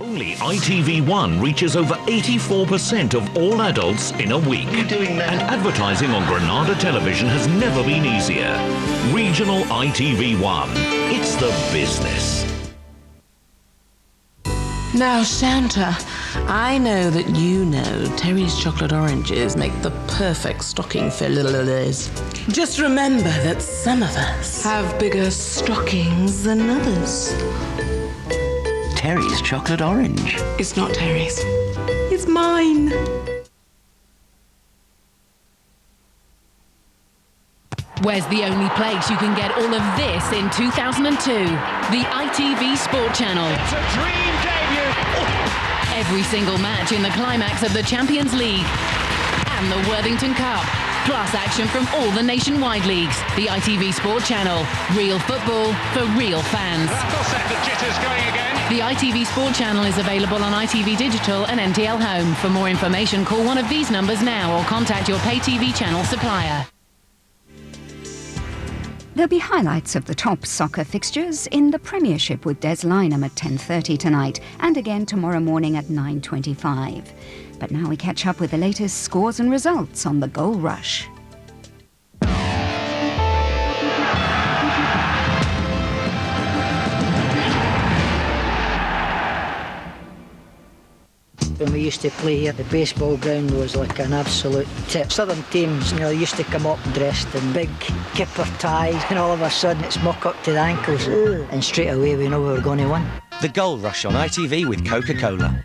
Only ITV1 reaches over 84% of all adults in a week. What are you doing now? And advertising on Granada television has never been easier. Regional ITV1. It's the business. Now, Santa, I know that you know Terry's chocolate oranges make the perfect stocking fillers. Just remember that some of us have bigger stockings than others. Terry's chocolate orange. It's not Terry's. It's mine. Where's the only place you can get all of this in 2002? The ITV Sport Channel. It's a dream debut. Every single match in the climax of the Champions League and the Worthington Cup. Plus action from all the nationwide leagues. The ITV Sport Channel. Real football for real fans. That'll set the jitters going again. The ITV Sport Channel is available on ITV Digital and NTL Home. For more information, call one of these numbers now or contact your pay TV channel supplier. There'll be highlights of the top soccer fixtures in the Premiership with Des Lynam at 10:30 tonight and again tomorrow morning at 9:25. But now we catch up with the latest scores and results on the Goal Rush. When we used to play here, the baseball ground was like an absolute tip. Southern teams, used to come up dressed in big kipper ties, and all of a sudden it's muck up to the ankles, and straight away we know we were going to win. The Goal Rush on ITV with Coca-Cola.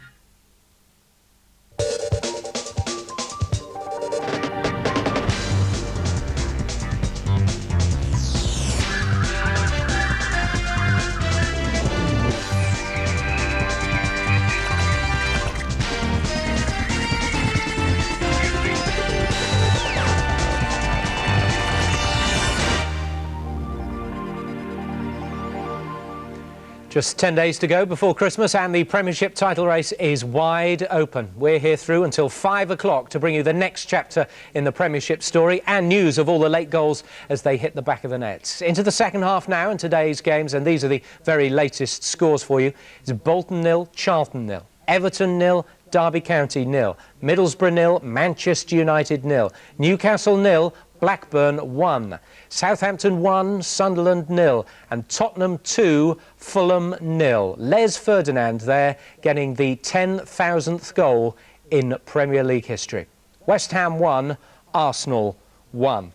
Just 10 days to go before Christmas and the Premiership title race is wide open. We're here through until 5 o'clock to bring you the next chapter in the Premiership story and news of all the late goals as they hit the back of the nets. Into the second half now in today's games, and these are the very latest scores for you. It's Bolton 0, Charlton 0, Everton 0, Derby County 0, Middlesbrough 0, Manchester United 0, Newcastle 0, Blackburn 1, Southampton 1, Sunderland 0, and Tottenham 2, Fulham 0. Les Ferdinand there getting the 10,000th goal in Premier League history. West Ham 1, Arsenal 1.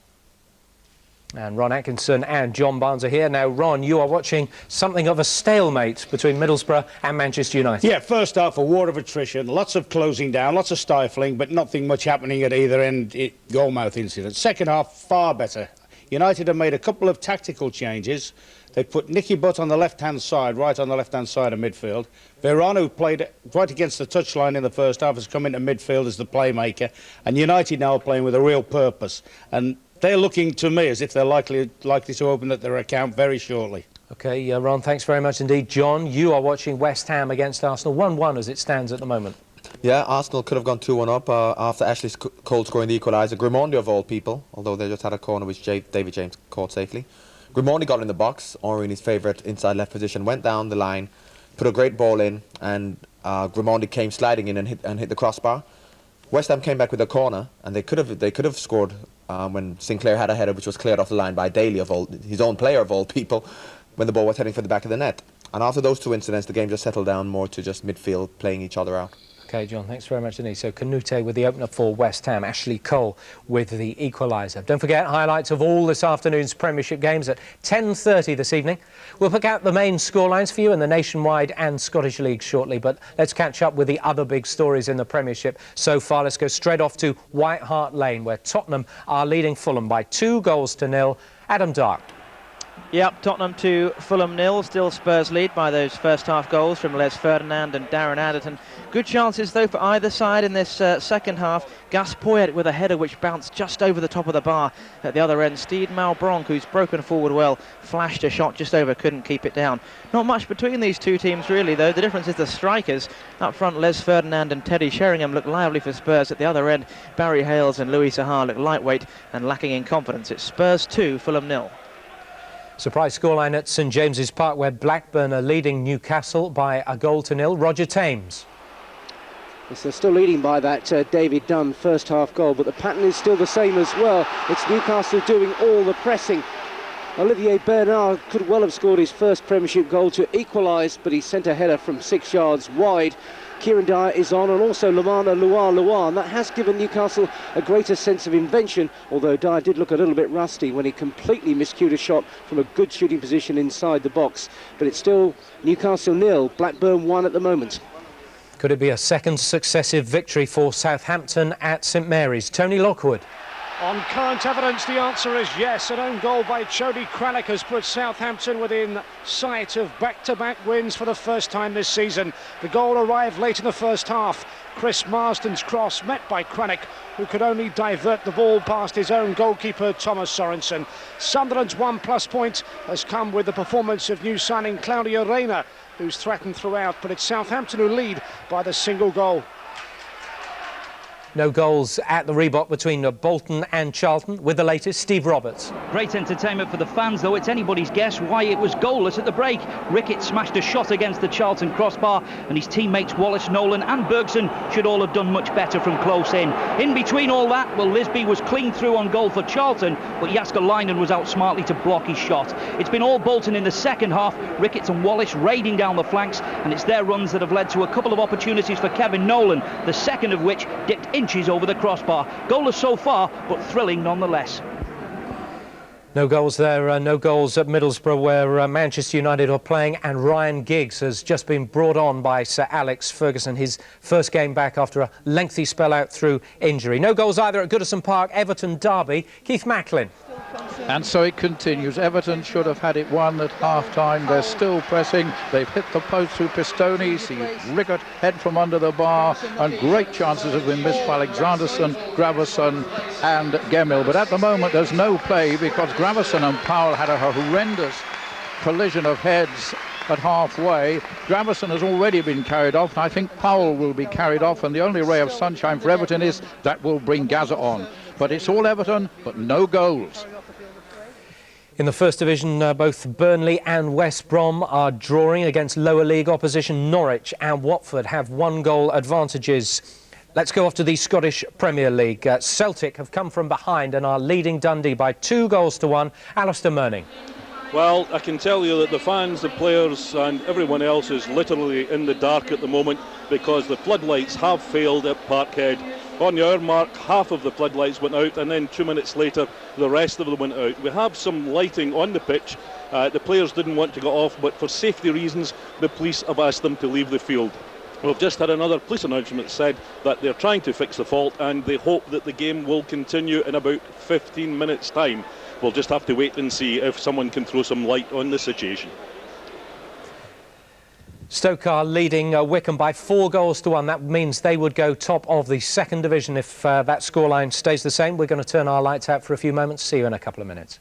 And Ron Atkinson and John Barnes are here. Now, Ron, you are watching something of a stalemate between Middlesbrough and Manchester United. Yeah, first half, a war of attrition, lots of closing down, lots of stifling, but nothing much happening at either end, goalmouth incident. Second half, far better. United have made a couple of tactical changes. They put Nicky Butt on the left-hand side, right on the left-hand side of midfield. Veron, who played right against the touchline in the first half, has come into midfield as the playmaker. And United now are playing with a real purpose. And they're looking to me as if they're likely to open up their account very shortly. OK, Ron, thanks very much indeed. John, you are watching West Ham against Arsenal, 1-1 as it stands at the moment. Yeah, Arsenal could have gone 2-1 up after Ashley Cole scoring the equaliser. Grimondi of all people, although they just had a corner which David James caught safely. Grimondi got in the box, Henry in his favourite inside left position, went down the line, put a great ball in, and Grimondi came sliding in and hit the crossbar. West Ham came back with a corner, and they could have scored when Sinclair had a header which was cleared off the line by Daly, his own player of all people, when the ball was heading for the back of the net. And after those two incidents, the game just settled down more to just midfield playing each other out. OK, John, thanks very much indeed. So Canute with the opener for West Ham, Ashley Cole with the equaliser. Don't forget, highlights of all this afternoon's Premiership games at 10:30 this evening. We'll pick out the main scorelines for you in the Nationwide and Scottish League shortly, but let's catch up with the other big stories in the Premiership so far. Let's go straight off to White Hart Lane, where Tottenham are leading Fulham by 2-0. Adam Dark. Yep, Tottenham 2, Fulham 0. Still Spurs lead by those first half goals from Les Ferdinand and Darren Adderton. Good chances though for either side in this second half. Gus Poyet with a header which bounced just over the top of the bar at the other end. Steed Malbronk, who's broken forward well, flashed a shot just over, couldn't keep it down. Not much between these two teams really though. The difference is the strikers. Up front, Les Ferdinand and Teddy Sheringham look lively for Spurs. At the other end, Barry Hales and Louis Saha look lightweight and lacking in confidence. It's Spurs 2, Fulham 0. Surprise scoreline at St James's Park, where Blackburn are leading Newcastle by 1-0. Roger Thames. Yes, they're still leading by that David Dunn first half goal, but the pattern is still the same as well. It's Newcastle doing all the pressing. Olivier Bernard could well have scored his first Premiership goal to equalise, but he sent a header from 6 yards wide. Kieran Dyer is on, and also Lamana Luar, and that has given Newcastle a greater sense of invention, although Dyer did look a little bit rusty when he completely miscued a shot from a good shooting position inside the box. But it's still Newcastle 0, Blackburn 1 at the moment. Could it be a second successive victory for Southampton at St Mary's? Tony Lockwood. On current evidence, the answer is yes. An own goal by Jody Crannock has put Southampton within sight of back-to-back wins for the first time this season. The goal arrived late in the first half. Chris Marsden's cross met by Crannock, who could only divert the ball past his own goalkeeper Thomas Sorensen. Sunderland's 1+ point has come with the performance of new signing Claudio Reyna, who's threatened throughout, but it's Southampton who lead by the single goal. No goals at the Reebok between Bolton and Charlton. With the latest, Steve Roberts. Great entertainment for the fans, though it's anybody's guess why it was goalless at the break. Rickett smashed a shot against the Charlton crossbar, and his teammates Wallace, Nolan and Bergson should all have done much better from close in. In between all that, well, Lisby was clean through on goal for Charlton, but Jääskeläinen was out smartly to block his shot. It's been all Bolton in the second half, Rickett and Wallace raiding down the flanks, and it's their runs that have led to a couple of opportunities for Kevin Nolan, the second of which dipped inches over the crossbar. Goalless so far, but thrilling nonetheless. No goals there, no goals at Middlesbrough, where Manchester United are playing, and Ryan Giggs has just been brought on by Sir Alex Ferguson, his first game back after a lengthy spell out through injury. No goals either at Goodison Park, Everton Derby. Keith Macklin. And so it continues. Everton should have had it won at half-time. They're still pressing. They've hit the post through Pistones. Rickett head from under the bar, and great chances have been missed by Alexanderson, Gravesen and Gemmill. But at the moment there's no play because Gravesen and Powell had a horrendous collision of heads at halfway. Gravesen has already been carried off, and I think Powell will be carried off, and the only ray of sunshine for Everton is that will bring Gaza on. But it's all Everton, but no goals. In the First Division, both Burnley and West Brom are drawing against lower league opposition. Norwich and Watford have 1-goal advantages. Let's go off to the Scottish Premier League. Celtic have come from behind and are leading Dundee by 2-1. Alistair Merning. Well, I can tell you that the fans, the players and everyone else is literally in the dark at the moment because the floodlights have failed at Parkhead. On the hour mark, half of the floodlights went out, and then 2 minutes later the rest of them went out. We have some lighting on the pitch. The players didn't want to go off, but for safety reasons the police have asked them to leave the field. We've just had another police announcement said that they're trying to fix the fault, and they hope that the game will continue in about 15 minutes time. We'll just have to wait and see if someone can throw some light on the situation. Stoke are leading Wycombe by 4-1. That means they would go top of the Second Division if that scoreline stays the same. We're going to turn our lights out for a few moments. See you in a couple of minutes.